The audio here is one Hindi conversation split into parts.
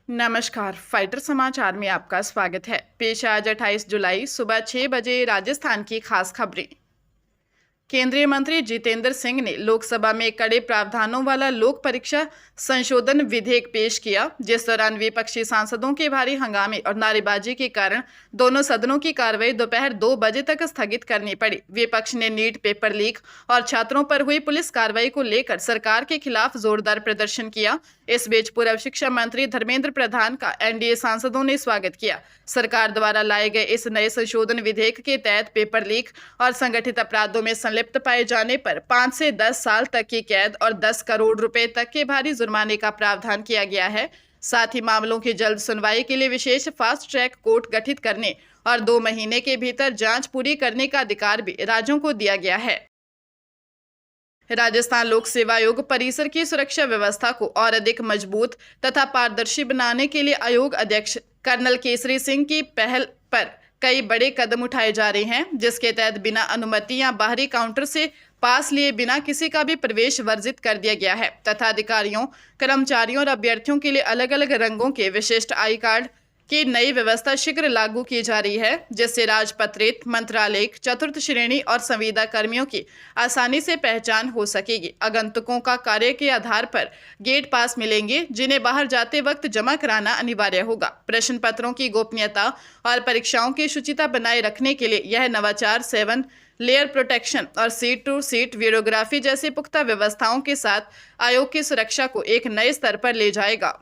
नमस्कार। फाइटर समाचार में आपका स्वागत है। पेश है आज 28 जुलाई सुबह 6 बजे राजस्थान की खास खबरें। केंद्रीय मंत्री जितेंद्र सिंह ने लोकसभा में कड़े प्रावधानों वाला लोक परीक्षा संशोधन विधेयक पेश किया, जिस दौरान विपक्षी सांसदों के भारी हंगामे और नारेबाजी के कारण दोनों सदनों की कार्रवाई दोपहर 2 बजे तक स्थगित करनी पड़ी। विपक्ष ने नीट पेपर लीक और छात्रों पर हुई पुलिस कार्रवाई को लेकर सरकार के खिलाफ जोरदार प्रदर्शन किया। इस बीच पूर्व शिक्षा मंत्री धर्मेंद्र प्रधान का एनडीए सांसदों ने स्वागत किया। सरकार द्वारा लाए गए इस नए संशोधन विधेयक के तहत पेपर लीक और संगठित अपराधों में संलिप्त पाए जाने पर 5 से 10 साल तक की कैद और 10 करोड़ रुपए तक के भारी जुर्माने का प्रावधान किया गया है। साथ ही मामलों की जल्द सुनवाई के लिए विशेष फास्ट ट्रैक कोर्ट गठित करने और 2 महीने के भीतर जांच पूरी करने का अधिकार भी राज्यों को दिया गया है। राजस्थान लोक सेवा आयोग परिसर की सुरक्षा व्यवस्था को और अधिक मजबूत तथा पारदर्शी बनाने के लिए आयोग अध्यक्ष कर्नल केसरी सिंह की पहल पर कई बड़े कदम उठाए जा रहे हैं, जिसके तहत बिना अनुमति या बाहरी काउंटर से पास लिए बिना किसी का भी प्रवेश वर्जित कर दिया गया है तथा अधिकारियों, कर्मचारियों और अभ्यर्थियों के लिए अलग अलग रंगों के विशिष्ट आई कार्ड की नई व्यवस्था शीघ्र लागू की जा रही है, जिससे राजपत्रित, मंत्रालयिक, चतुर्थ श्रेणी और संविदा कर्मियों की आसानी से पहचान हो सकेगी। आगंतुकों का कार्य के आधार पर गेट पास मिलेंगे, जिन्हें बाहर जाते वक्त जमा कराना अनिवार्य होगा। प्रश्न पत्रों की गोपनीयता और परीक्षाओं की शुचिता बनाए रखने के लिए यह नवाचार 7 लेयर प्रोटेक्शन और सीट टू सीट वीडियोग्राफी जैसी पुख्ता व्यवस्थाओं के साथ आयोग की सुरक्षा को एक नए स्तर पर ले जाएगा।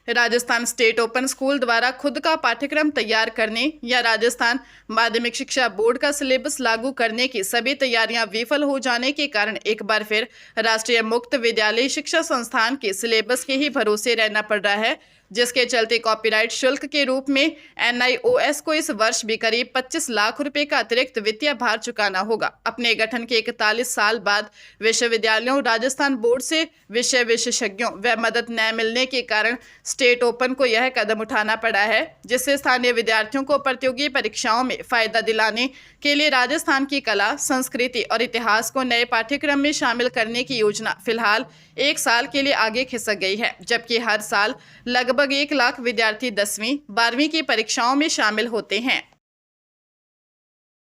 राजस्थान स्टेट ओपन स्कूल द्वारा खुद का पाठ्यक्रम तैयार करने या राजस्थान माध्यमिक शिक्षा बोर्ड का सिलेबस लागू करने की सभी तैयारियां विफल हो जाने के कारण एक बार फिर राष्ट्रीय मुक्त विद्यालय शिक्षा संस्थान के सिलेबस के ही भरोसे रहना पड़ रहा है, जिसके चलते कॉपीराइट शुल्क के रूप में एनआईओएस को इस वर्ष भी करीब 25 लाख रुपए का अतिरिक्त वित्तीय भार चुकाना होगा। अपने गठन के 41 साल बाद विश्वविद्यालयों राजस्थान बोर्ड से विषय विशेषज्ञों व मदद न मिलने के कारण स्टेट ओपन को यह कदम उठाना पड़ा है, जिससे स्थानीय विद्यार्थियों को प्रतियोगी परीक्षाओं में फायदा दिलाने के लिए राजस्थान की कला, संस्कृति और इतिहास को नए पाठ्यक्रम में शामिल करने की योजना फिलहाल 1 साल के लिए आगे खिसक गई है, जबकि हर साल लगभग 1 लाख विद्यार्थी 10वीं 12वीं की परीक्षाओं में शामिल होते हैं।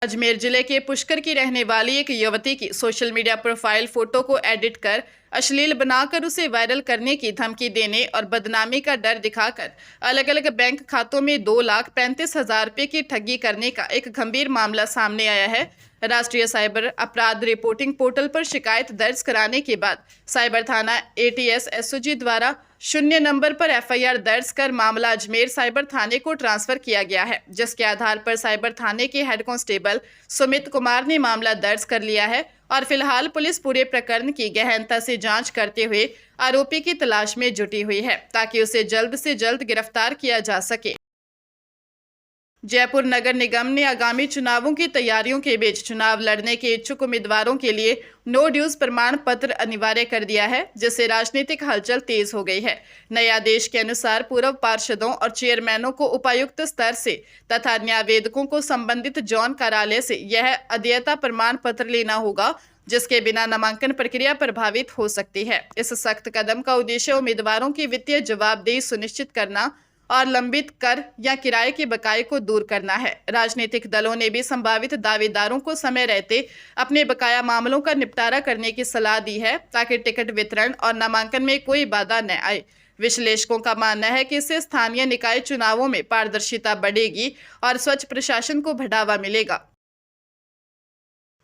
अजमेर जिले के पुष्कर की रहने वाली एक युवती की सोशल मीडिया प्रोफाइल फोटो को एडिट कर अश्लील बनाकर उसे वायरल करने की धमकी देने और बदनामी का डर दिखाकर अलग अलग बैंक खातों में 2,35,000 रुपये की ठगी करने का एक गंभीर मामला सामने आया है। राष्ट्रीय साइबर अपराध रिपोर्टिंग पोर्टल पर शिकायत दर्ज कराने के बाद साइबर थाना एटीएस एसओजी द्वारा 0 नंबर पर एफआईआर दर्ज कर मामला अजमेर साइबर थाने को ट्रांसफर किया गया है, जिसके आधार पर साइबर थाने के हेड कांस्टेबल सुमित कुमार ने मामला दर्ज कर लिया है और फिलहाल पुलिस पूरे प्रकरण की गहनता से जांच करते हुए आरोपी की तलाश में जुटी हुई है, ताकि उसे जल्द से जल्द गिरफ्तार किया जा सके। जयपुर नगर निगम ने आगामी चुनावों की तैयारियों के बीच चुनाव लड़ने के इच्छुक उम्मीदवारों के लिए नो ड्यूज प्रमाण पत्र अनिवार्य कर दिया है, जिससे राजनीतिक हलचल तेज हो गई है। नए आदेश के अनुसार पूर्व पार्षदों और चेयरमैनों को उपायुक्त स्तर से तथा न्यायवेदकों को संबंधित जॉन कार्यालय से यह अध्येयता प्रमाण पत्र लेना होगा, जिसके बिना नामांकन प्रक्रिया प्रभावित हो सकती है। इस सख्त कदम का उद्देश्य उम्मीदवारों की वित्तीय जवाबदेही सुनिश्चित करना और लंबित कर या किराए के बकाये को दूर करना है। राजनीतिक दलों ने भी संभावित दावेदारों को समय रहते अपने बकाया मामलों का निपटारा करने की सलाह दी है, ताकि टिकट वितरण और नामांकन में कोई बाधा न आए। विश्लेषकों का मानना है कि इससे स्थानीय निकाय चुनावों में पारदर्शिता बढ़ेगी और स्वच्छ प्रशासन को बढ़ावा मिलेगा।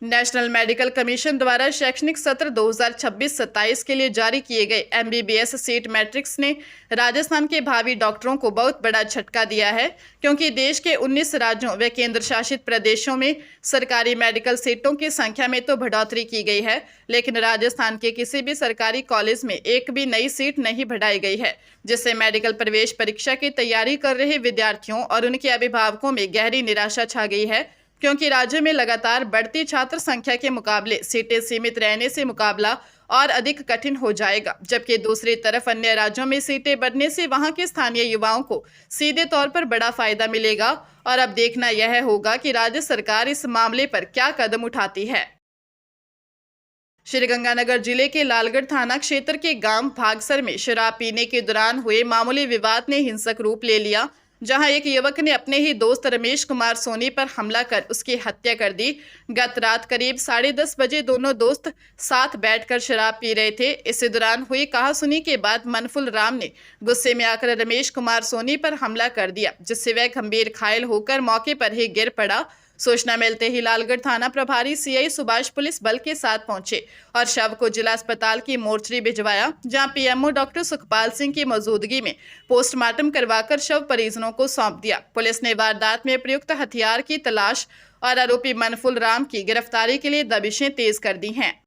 नेशनल मेडिकल कमीशन द्वारा शैक्षणिक सत्र 2026-27 के लिए जारी किए गए एमबीबीएस सीट मैट्रिक्स ने राजस्थान के भावी डॉक्टरों को बहुत बड़ा झटका दिया है, क्योंकि देश के 19 राज्यों व केंद्र शासित प्रदेशों में सरकारी मेडिकल सीटों की संख्या में तो बढ़ोतरी की गई है, लेकिन राजस्थान के किसी भी सरकारी कॉलेज में एक भी नई सीट नहीं बढ़ाई गई है, जिससे मेडिकल प्रवेश परीक्षा की तैयारी कर रहे विद्यार्थियों और उनके अभिभावकों में गहरी निराशा छा गई है, क्योंकि राज्य में लगातार बढ़ती छात्र संख्या के मुकाबले सीटें सीमित रहने से मुकाबला और अधिक कठिन हो जाएगा। जबकि दूसरी तरफ अन्य राज्यों में सीटें बढ़ने से वहां के स्थानीय युवाओं को सीधे तौर पर बड़ा फायदा मिलेगा और अब देखना यह होगा कि राज्य सरकार इस मामले पर क्या कदम उठाती है। श्रीगंगानगर जिले के लालगढ़ थाना क्षेत्र के गांव भागसर में शराब पीने के दौरान हुए मामूली विवाद ने हिंसक रूप ले लिया, जहां एक युवक ने अपने ही दोस्त रमेश कुमार सोनी पर हमला कर उसकी हत्या कर दी। गत रात करीब 10:30 बजे दोनों दोस्त साथ बैठकर शराब पी रहे थे। इसी दौरान हुई कहासुनी के बाद मनफुल राम ने गुस्से में आकर रमेश कुमार सोनी पर हमला कर दिया, जिससे वह गंभीर घायल होकर मौके पर ही गिर पड़ा। सूचना मिलते ही लालगढ़ थाना प्रभारी सीआई सुभाष पुलिस बल के साथ पहुंचे और शव को जिला अस्पताल की मोर्चरी भिजवाया, जहां पीएमओ डॉक्टर सुखपाल सिंह की मौजूदगी में पोस्टमार्टम करवाकर शव परिजनों को सौंप दिया। पुलिस ने वारदात में प्रयुक्त हथियार की तलाश और आरोपी मनफुल राम की गिरफ्तारी के लिए दबिशें तेज कर दी हैं।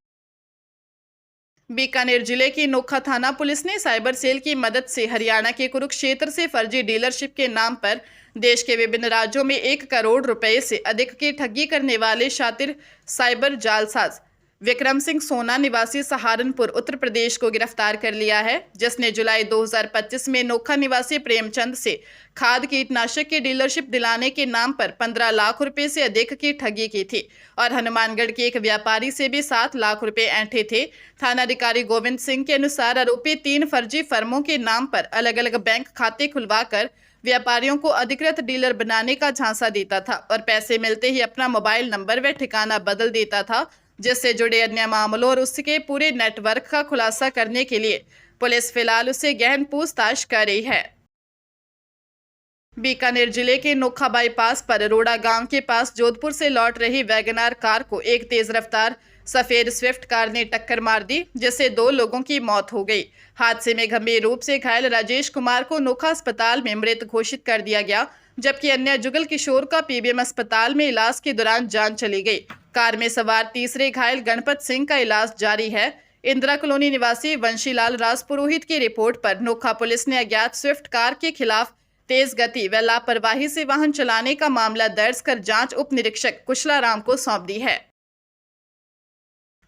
बीकानेर जिले की नोखा थाना पुलिस ने साइबर सेल की मदद से हरियाणा के कुरुक्षेत्र से फर्जी डीलरशिप के नाम पर देश के विभिन्न राज्यों में 1 करोड़ रुपए से अधिक की ठगी करने वाले शातिर साइबर जालसाज विक्रम सिंह सोना निवासी सहारनपुर उत्तर प्रदेश को गिरफ्तार कर लिया है, जिसने जुलाई 2025 में नोखा निवासी प्रेमचंद से खाद कीटनाशक की डीलरशिप दिलाने के नाम पर 15 लाख रुपए से अधिक की ठगी की थी और हनुमानगढ़ के एक व्यापारी से भी 7 लाख रुपए ऐंठे थे। थानाधिकारी गोविंद सिंह के अनुसार आरोपी 3 फर्जी फर्मों के नाम पर अलग अलग बैंक खाते खुलवाकर व्यापारियों को अधिकृत डीलर बनाने का झांसा देता था और पैसे मिलते ही अपना मोबाइल नंबर व ठिकाना बदल देता था, जिससे जुड़े अन्य मामलों और उसके पूरे नेटवर्क का खुलासा करने के लिए पुलिस फिलहाल उससे गहन पूछताछ कर रही है। बीकानेर जिले के नोखा बाईपास पर रोड़ा गांव के पास जोधपुर से लौट रही वैगनार कार को एक तेज रफ्तार सफेद स्विफ्ट कार ने टक्कर मार दी, जिससे 2 लोगों की मौत हो गई। हादसे में गंभीर रूप से घायल राजेश कुमार को नोखा अस्पताल में मृत घोषित कर दिया गया, जबकि अन्य जुगल किशोर का पीबीएम अस्पताल में इलाज के दौरान जान चली गई। कार में सवार तीसरे घायल गणपत सिंह का इलाज जारी है। इंदिरा कॉलोनी निवासी वंशीलाल राजपुरोहित की रिपोर्ट पर नोखा पुलिस ने अज्ञात स्विफ्ट कार के खिलाफ तेज गति व लापरवाही से वाहन चलाने का मामला दर्ज कर जांच उप निरीक्षक कुशला राम को सौंप दी है।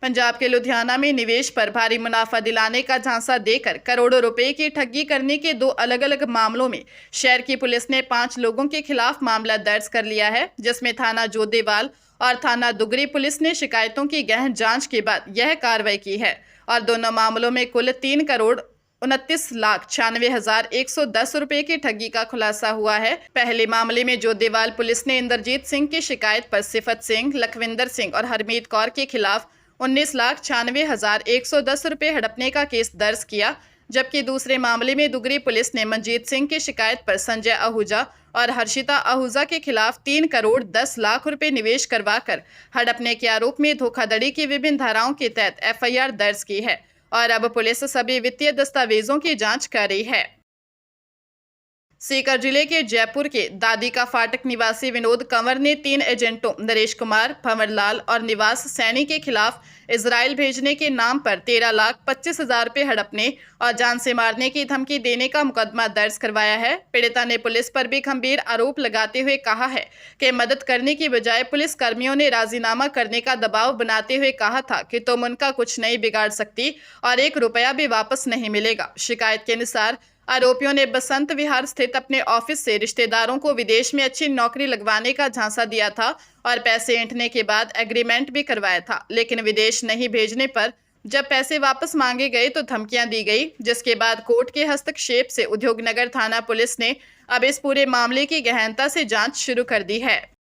पंजाब के लुधियाना में निवेश पर भारी मुनाफा दिलाने का झांसा देकर करोड़ों रुपए की ठगी करने के 2 अलग अलग मामलों में शहर की पुलिस ने 5 लोगों के खिलाफ मामला दर्ज कर लिया है, जिसमें थाना जोदेवाल और थाना दुगरी पुलिस ने शिकायतों की गहन जांच के बाद यह कार्रवाई की है और दोनों मामलों में कुल 3,29,96,110 रुपए की ठगी का खुलासा हुआ है। पहले मामले में जोदेवाल पुलिस ने इंद्रजीत सिंह की शिकायत पर सिफत सिंह, लखविंदर सिंह और हरमीत कौर के खिलाफ 19,96,110 रुपए हड़पने का केस दर्ज किया, जबकि दूसरे मामले में दुगरी पुलिस ने मनजीत सिंह की शिकायत पर संजय आहूजा और हर्षिता आहूजा के खिलाफ 3 करोड़ 10 लाख रुपए निवेश करवाकर हड़पने के आरोप में धोखाधड़ी की विभिन्न धाराओं के तहत एफआईआर दर्ज की है और अब पुलिस सभी वित्तीय दस्तावेजों की जांच कर रही है। सीकर जिले के जयपुर के दादी का फाटक निवासी विनोद कंवर ने 3 एजेंटों नरेश कुमार, भंवरलाल और निवास सैनी के खिलाफ इजराइल भेजने के नाम पर 13,25,000 रुपए हड़पने और जान से मारने की धमकी देने का मुकदमा दर्ज करवाया है। पीड़िता ने पुलिस पर भी गंभीर आरोप लगाते हुए कहा है कि मदद करने की बजाय पुलिस कर्मियों ने राजीनामा करने का दबाव बनाते हुए कहा था कि तुम उनका कुछ नहीं बिगाड़ सकती और 1 रुपया भी वापस नहीं मिलेगा। शिकायत के अनुसार आरोपियों ने बसंत विहार स्थित अपने ऑफिस से रिश्तेदारों को विदेश में अच्छी नौकरी लगवाने का झांसा दिया था और पैसे ऐंठने के बाद एग्रीमेंट भी करवाया था, लेकिन विदेश नहीं भेजने पर जब पैसे वापस मांगे गए तो धमकियां दी गई, जिसके बाद कोर्ट के हस्तक्षेप से उद्योगनगर थाना पुलिस ने अब इस पूरे मामले की गहनता से जांच शुरू कर दी है।